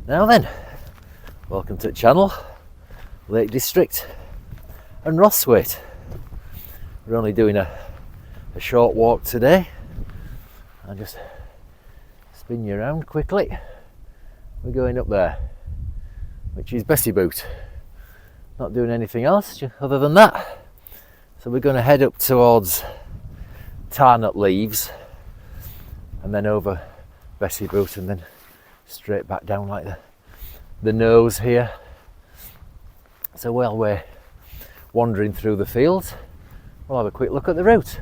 Now then, welcome to the channel, Lake District and Rosthwaite. We're only doing a short walk today. I'll just spin you around quickly. We're going up there, which is Bessyboot. Not doing anything else other than that. So we're going to head up towards Tarn at Leaves and then over Bessyboot and then straight back down like the nose here. So while we're wandering through the fields, we'll have a quick look at the route.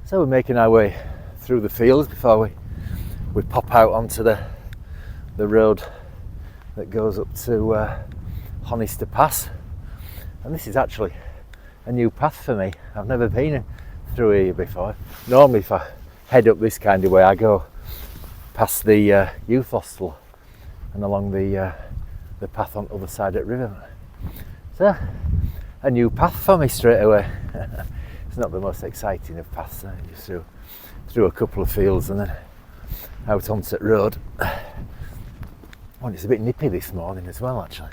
So we're making our way through the fields before we pop out onto the road that goes up to Honister Pass. And this is actually a new path for me. I've never been through here before. Normally if I head up this kind of way I go past the youth hostel and along the path on the other side of the river. So a new path for me straight away. It's not the most exciting of paths, just through a couple of fields and then out onto the road. Oh, it's a bit nippy this morning as well, actually.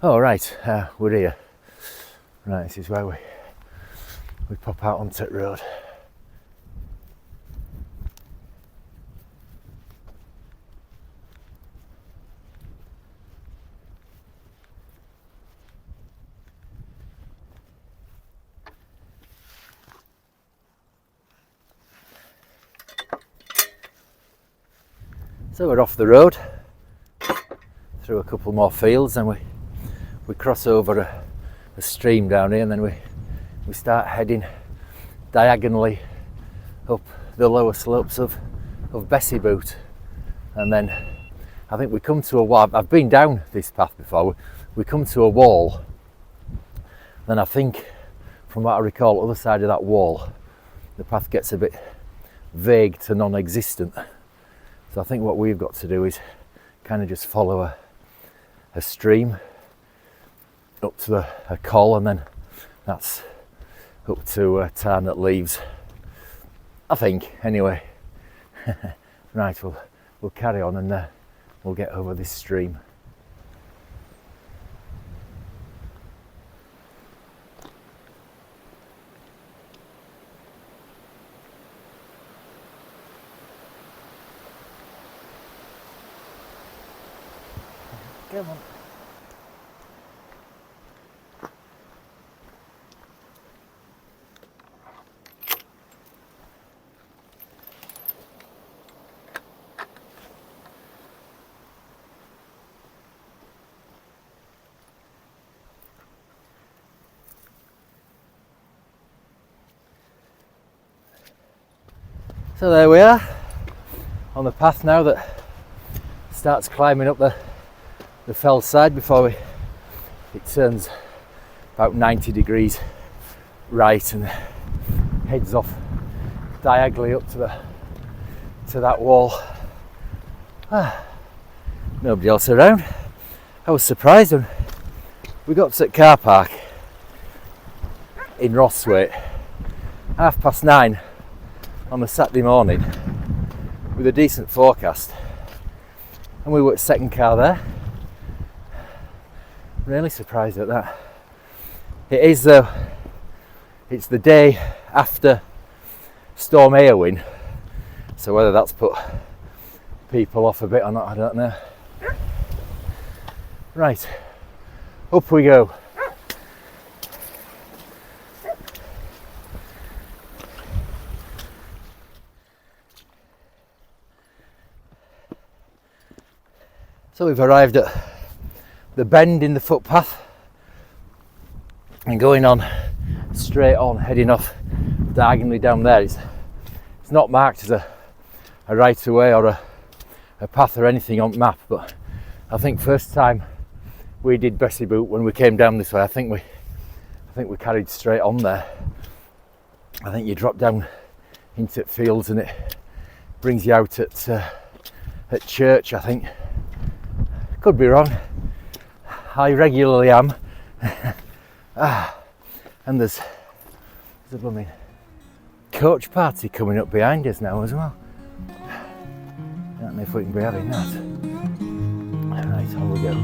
Oh, right, we're here. Right, this is where we pop out onto the road. So we're off the road through a couple more fields and we cross over a stream down here and then we start heading diagonally up the lower slopes of Bessyboot, and then I think we come to a wall. I've been down this path before. We come to a wall, then I think from what I recall other side of that wall the path gets a bit vague to non-existent. So I think what we've got to do is kind of just follow a stream up to a col and then that's up to Tarn at Leaves, I think, anyway. Right, we'll carry on and we'll get over this stream. Come on. So there we are on the path now that starts climbing up the fell side before it turns about 90 degrees right and heads off diagonally up to that wall. Nobody else around. I was surprised when we got to the car park in Rosthwaite 9:30 on a Saturday morning with a decent forecast, and we were second car there. Really surprised at that. It is though, it's the day after Storm Airwin, so whether that's put people off a bit or not, I don't know. Right, up we go. So we've arrived at the bend in the footpath and going on straight on, heading off diagonally down there. It's not marked as a right of way or a path or anything on map, but I think first time we did Bessyboot, when we came down this way, I think we carried straight on there. I think you drop down into fields and it brings you out at church, I think. Could be wrong. I regularly am. And there's a blooming coach party coming up behind us now as well. I don't know if we can be having that. Right, on we go.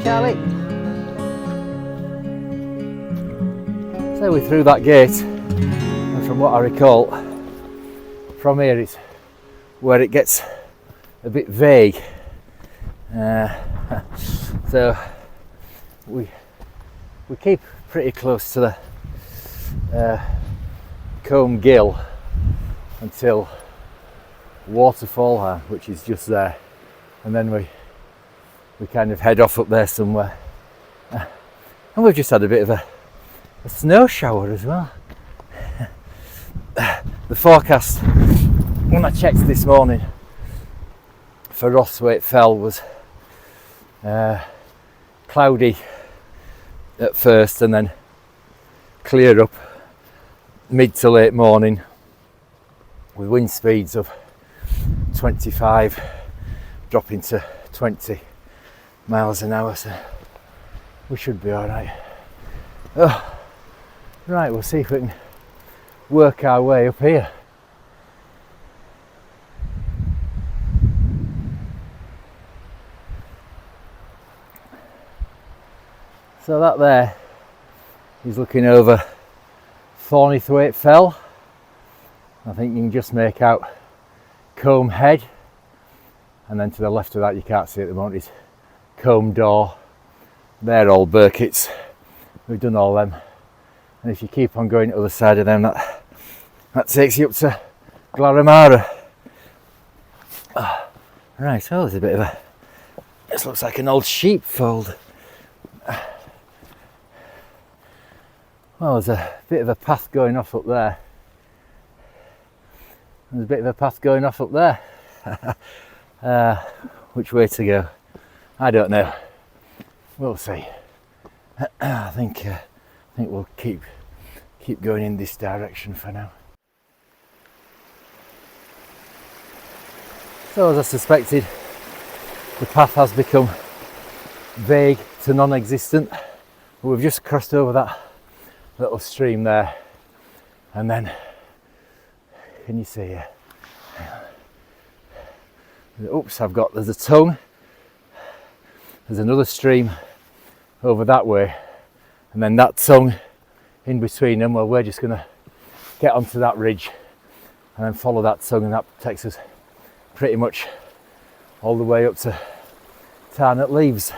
Charlie. So we're through that gate, and from what I recall, from here it's where it gets a bit vague. So we keep pretty close to the Combe Gill until Waterfall, which is just there, and then we kind of head off up there somewhere. And we've just had a bit of a snow shower as well. The forecast, when I checked this morning for Rosthwaite Fell, was cloudy at first and then clear up mid to late morning with wind speeds of 25 dropping to 20 miles an hour, so we should be alright. Oh, right, we'll see if we can work our way up here. So that there is looking over Rosthwaite Fell. I think you can just make out Combe Head, and then to the left of that, you can't see at the moment, is Combe Door. They're all Burkitts. We've done all them, and if you keep on going to the other side of them, that takes you up to Glaramara. Right, oh, there's a bit of a, this looks like an old sheepfold. Well, there's a bit of a path going off up there. There's a bit of a path going off up there. Which way to go? I don't know. We'll see. I think we'll keep going in this direction for now. So, as I suspected, the path has become vague to non-existent. But we've just crossed over that little stream there, and then, can you see here? Oops, there's a tongue. There's another stream over that way, and then that tongue in between them. Well, we're just going to get onto that ridge and then follow that tongue, and that takes us pretty much all the way up to Tarn at Leaves.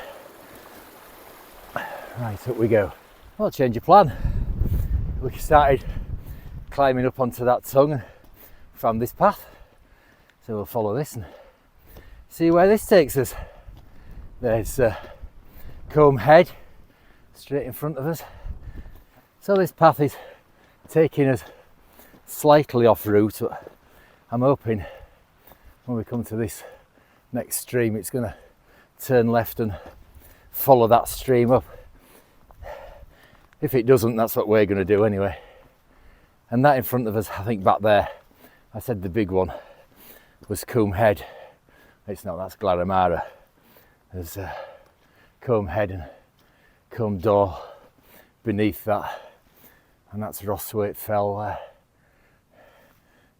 Right, up we go. Well, change of plan. we started climbing up onto that tongue and found this path. So we'll follow this and see where this takes us. There's Combe Head straight in front of us. So this path is taking us slightly off route, but I'm hoping when we come to this next stream it's going to turn left and follow that stream up. If it doesn't, that's what we're going to do anyway. And that in front of us, I think back there, I said the big one was Combe Head. It's not, that's Glaramara. There's Combe Head and Combe Door beneath that, and that's Rosthwaite Fell there.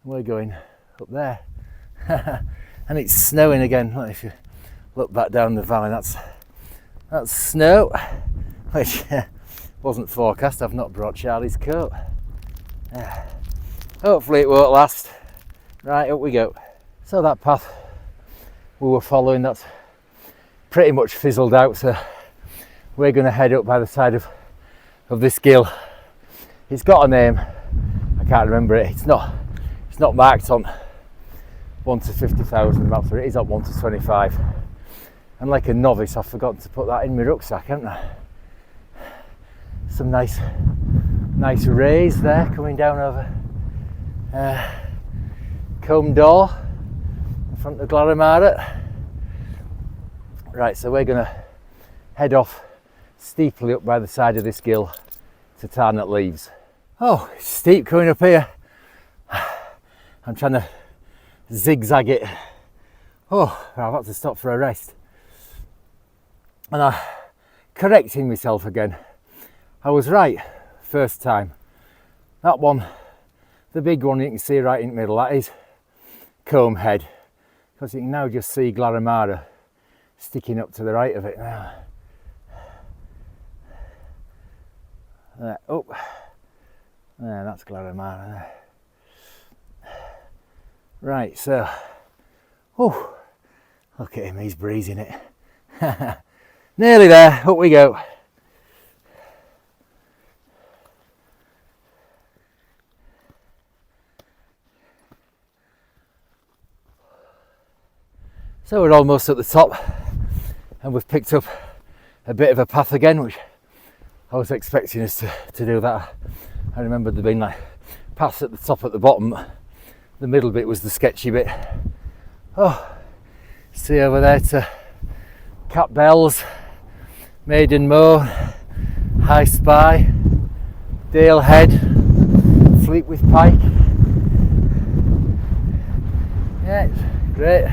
We're going up there. And it's snowing again. If you look back down the valley, that's snow, which wasn't forecast. I've not brought Charlie's coat. Hopefully it won't last. Right, up we go. So that path we were following, that's pretty much fizzled out, so we're going to head up by the side of this gill. It's got a name, I can't remember it. It's not marked on 1 to 50,000 maps, but it is on 1 to 25. And like a novice, I've forgotten to put that in my rucksack, haven't I? Some nice rays there coming down over Combe Door in front of Glaramara. Right, so we're going to head off steeply up by the side of this gill to Tarn at Leaves. Oh, it's steep coming up here. I'm trying to zigzag it. Oh, I've had to stop for a rest. And I'm correcting myself again. I was right first time. That one, the big one you can see right in the middle, that is Combe Head. Because you can now just see Glaramara sticking up to the right of it now. Oh, there, that's Glaramara there. Right, so, oh, look at him, he's breezing it. Nearly there, up we go. So we're almost at the top, and we've picked up a bit of a path again, which I was expecting us to do that. I remember there being like paths at the top, at the bottom. The middle bit was the sketchy bit. Oh, see over there to Cat Bells, Maiden Moor, High Spy, Dale Head, Fleetwith Pike. Yeah, it's great.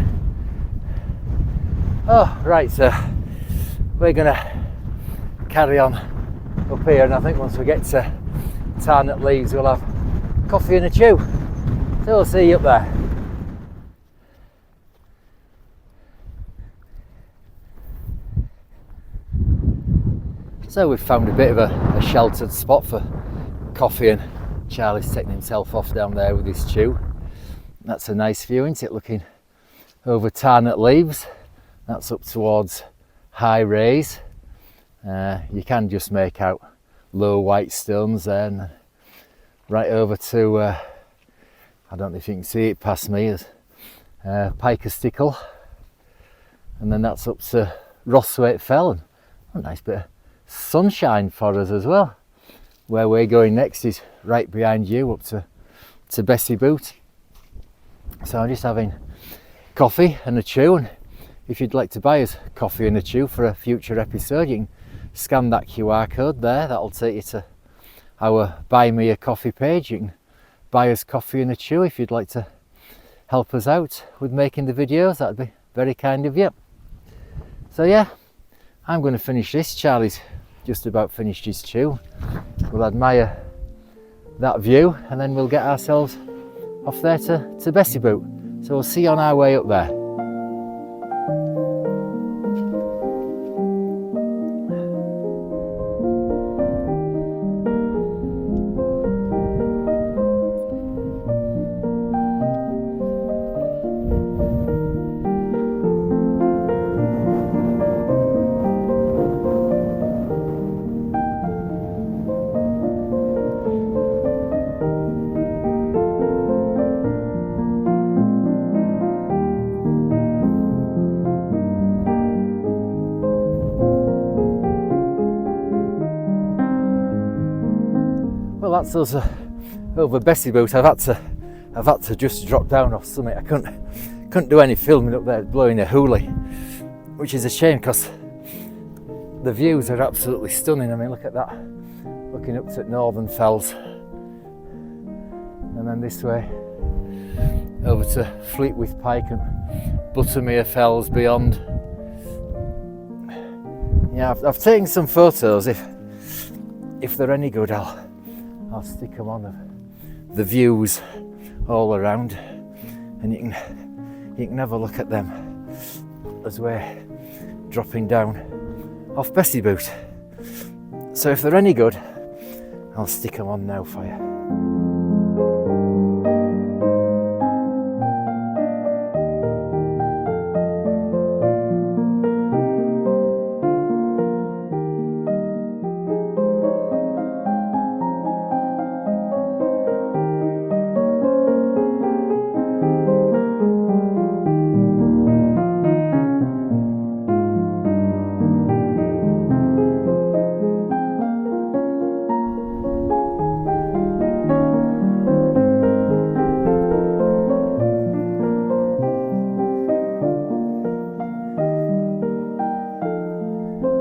Oh, right, so we're gonna carry on up here, and I think once we get to Tarn at Leaves we'll have coffee and a chew. So we'll see you up there. So we've found a bit of a sheltered spot for coffee, and Charlie's taking himself off down there with his chew. That's a nice view, isn't it, looking over Tarn at Leaves. That's up towards High Raise. You can just make out low white stones there, and right over to, I don't know if you can see it past me, is Piker Stickle, and then that's up to Rosthwaite Fell, and a nice bit of sunshine for us as well. Where we're going next is right behind you, up to Bessyboot. So I'm just having coffee and a chew, and if you'd like to buy us coffee and a chew for a future episode, you can scan that QR code there. That'll take you to our Buy Me a Coffee page. You can buy us coffee and a chew if you'd like to help us out with making the videos. That'd be very kind of you. So yeah, I'm going to finish this. Charlie's just about finished his chew. We'll admire that view, and then we'll get ourselves off there to Bessyboot. So we'll see you on our way up there. that's us over Bessyboot. I've had to just drop down off summit. I couldn't do any filming up there blowing a hoolie, which is a shame because the views are absolutely stunning. I mean, look at that, looking up to Northern Fells, and then this way over to Fleetwith Pike and Buttermere Fells beyond. Yeah, I've taken some photos. If they're any good, I'll stick them on the views all around, and you can have a look at them as we're dropping down off Bessyboot. So if they're any good, I'll stick them on now for you.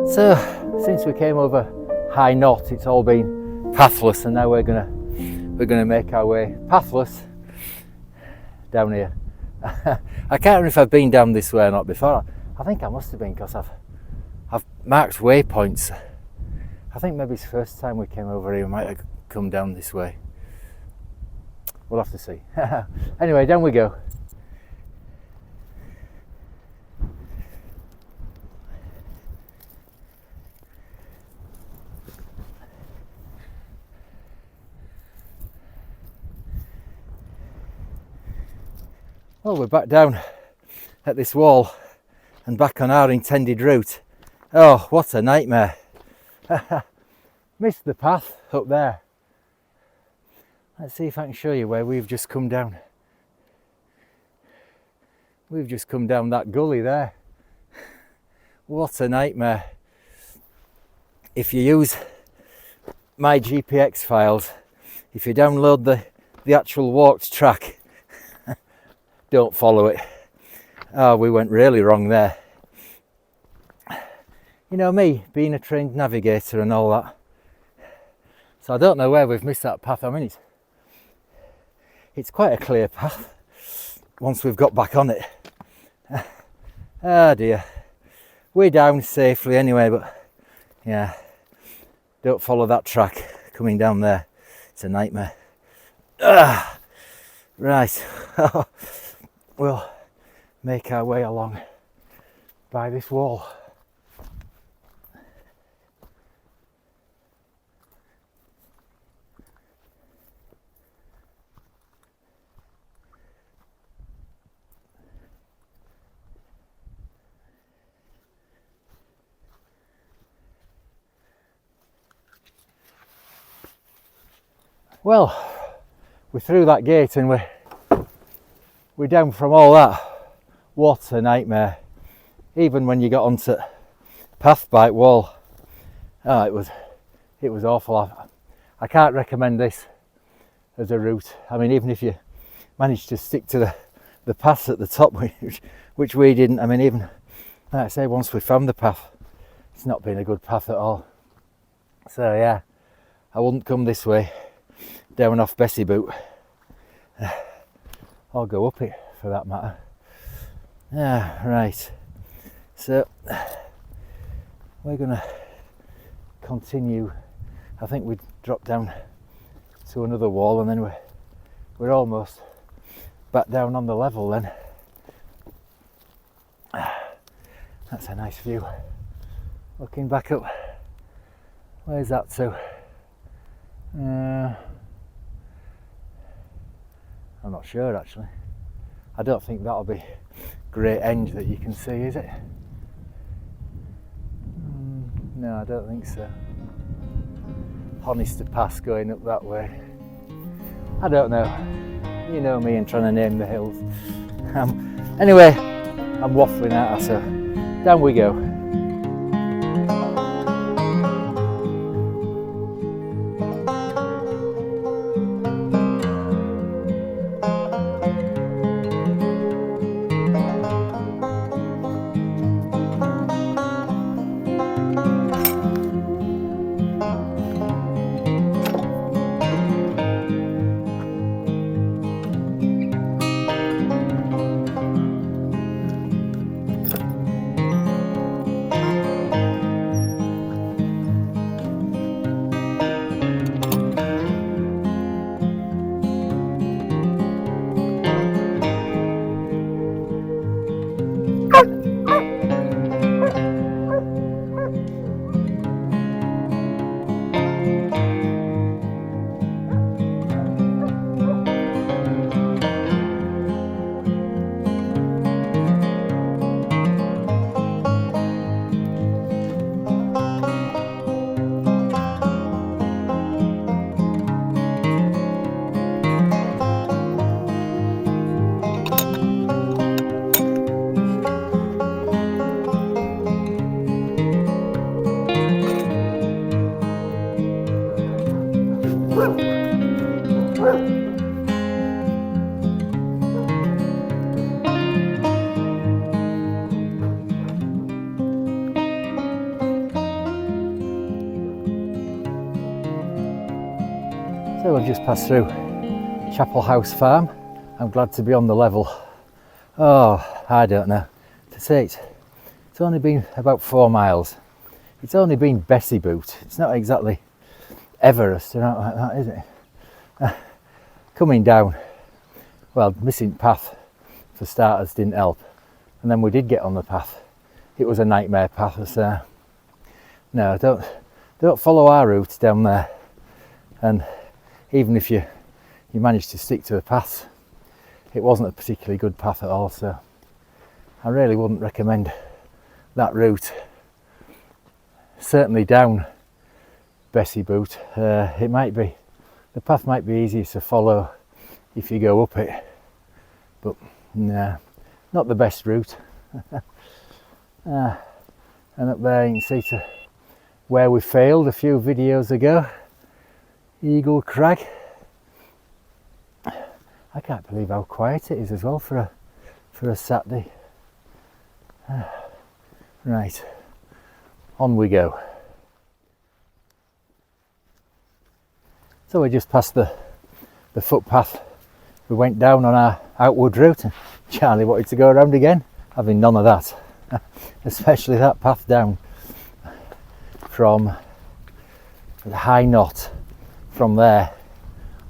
So since we came over High Knot, it's all been pathless, and now we're gonna make our way pathless down here. I can't remember if I've been down this way or not before. I think I must have been, because I've marked waypoints. I think maybe it's the first time we came over here, we might have come down this way. We'll have to see. Anyway, down we go. Well, we're back down at this wall and back on our intended route. Oh, what a nightmare. Missed the path up there. Let's see if I can show you where we've just come down. We've just come down that gully there. What a nightmare. If you use my GPX files, if you download the actual walked track, don't follow it. Oh, we went really wrong there. You know me, being a trained navigator and all that. So I don't know where we've missed that path. I mean, it's quite a clear path once we've got back on it. Ah dear. We're down safely anyway, but yeah, don't follow that track coming down there. It's a nightmare. Ah, right. We'll make our way along by this wall. Well, we're through that gate and we're down from all that. What a nightmare. Even when you got onto path bike wall, oh, it was awful. I can't recommend this as a route. I mean, even if you manage to stick to the paths at the top, which we didn't. I mean, even like I say, once we found the path, it's not been a good path at all. So yeah, I wouldn't come this way down off Bessyboot. I'll go up it for that matter. Ah, right. So we're gonna continue. I think we drop down to another wall, and then we're almost back down on the level then. That's a nice view. Looking back up. Where's that to? I'm not sure actually. I don't think that'll be Great End that you can see, is it? No, I don't think so. Honister Pass going up that way. I don't know. You know me and trying to name the hills. Anyway, I'm waffling out, so down we go. So we'll just pass through Chapel House Farm. I'm glad to be on the level. Oh, I don't know. To say it's only been about 4 miles. It's only been Bessyboot. It's not exactly Everest or not like that, is it? Coming down, well, missing path for starters didn't help. And then we did get on the path. It was a nightmare path, so no, don't follow our route down there. And even if you managed to stick to the paths, it wasn't a particularly good path at all, so I really wouldn't recommend that route. Certainly down Bessyboot, the path might be easier to follow if you go up it, but nah, not the best route. And up there you can see to where we failed a few videos ago, Eagle Crag. I can't believe how quiet it is as well for a Saturday. Right, on we go. So we just passed the footpath we went down on our outward route, and Charlie wanted to go around again, having none of that. Especially that path down from the High Knot, from there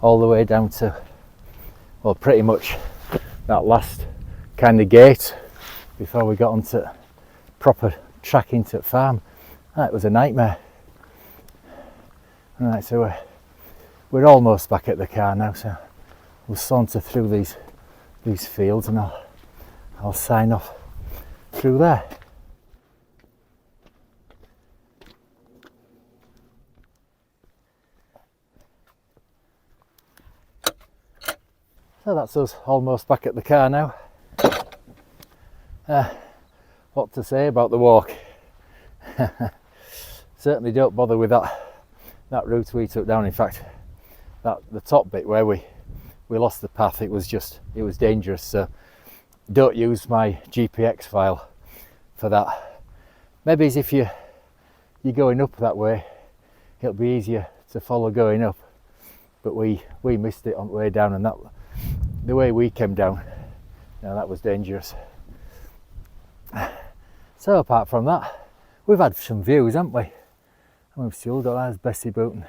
all the way down to, well, pretty much that last kind of gate before we got onto proper track into the farm. That was a nightmare. Right, so we're almost back at the car now, so we'll saunter through these fields and I'll sign off through there. So that's us almost back at the car now. What to say about the walk? Certainly don't bother with that route we took down. In fact, the top bit where we lost the path, it was dangerous, so don't use my GPX file for that. Maybe as if you're going up that way, it'll be easier to follow going up, but we missed it on the way down, and the way we came down, that was dangerous. So apart from that, we've had some views, haven't we? And we've still got that as Bessyboot.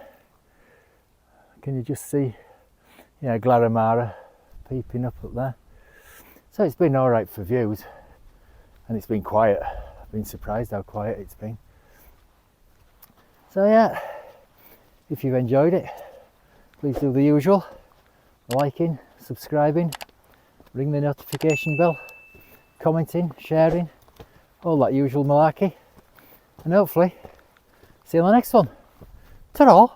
Can you just see, Glaramara peeping up there. So it's been all right for views, and it's been quiet. I've been surprised how quiet it's been. So yeah, if you've enjoyed it, please do the usual, liking, subscribing, ring the notification bell, commenting, sharing, all that usual malarkey, and hopefully see you on the next one. Ta-ra!